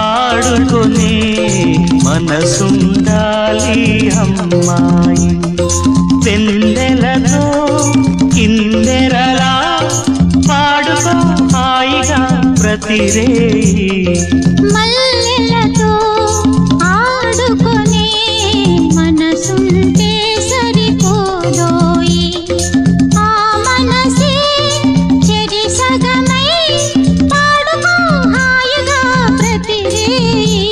ఆడుకునే మనసుండాలి అమ్మాయి. వెన్నెలతో కిందెరలా పాడుకో హాయిగా ప్రతిరేయి. మల్లెలతో ఆడుకునే మనసుంటే సరిపోదోయి. ఆ మనసే చెరి సగమై పాడుకో హాయిగా ప్రతిరేయి.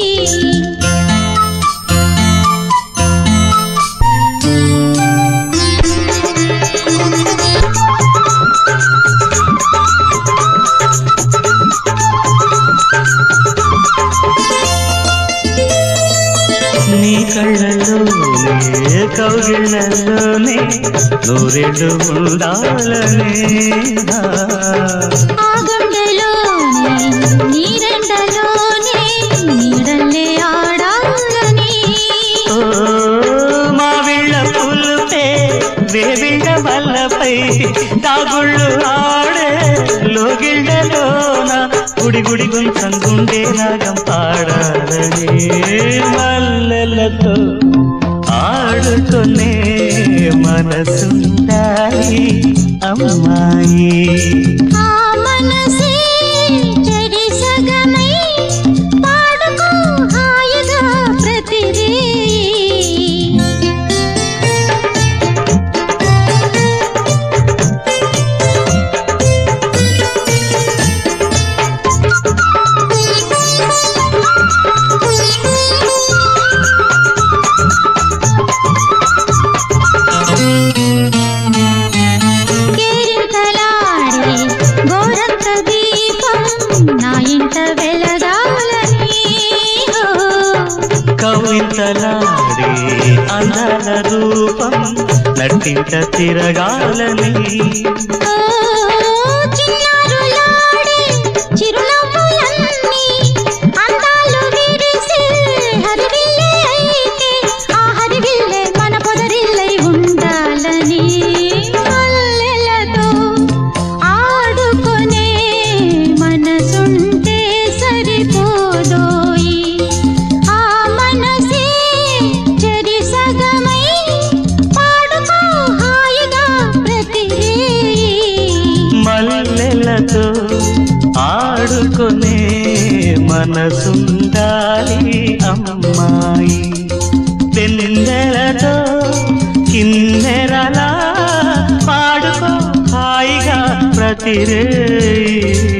నీ కళ్ళలోనే కౌగిళ్ళలోనే నూరెళ్ళు ఉండాలనే. ఆ గుండెలోనే నీరెండలోనే నీడల్లే ఆడాలని. మా విళ్ళ పులుపే వేవిళ్ళ వల్లపై తాగుళ్ళు ఆడే లోగిళ్ళలోన గుడి గుడి గుంసం గుండె రాగం పాడాలని. మల్లెలతో ఆడుకునే మనసుండాలి అమ్మాయి. ఆ మనసే చెరి సగమై పాడుకో హాయిగా ప్రతిరేయి. కేరింతలాడే గోరంత దీపం నా ఇంట వెలగాలని. కవితలాడే అందాల రూపం నట్టింట తిరగాలని. చిన్నారులాడే చిరునవ్వులన్నీ అందాలు విరిసే హరివిల్లే అయితే ఆ హరివిల్లే మన పొదరిల్లై ఉండాలని. మల్లెలతో ఆడుకునే మనసుంటే సరిపోదోయి. ఆ మనసే చెరి సగమై పాడుకో హాయిగా ప్రతిరేయి. మల్లెలతో ఆడుకునే మనసుండాలి అమ్మాయి. వెన్నెలతో కిన్నెరలా పాడుకో హాయిగా ప్రతిరేయి.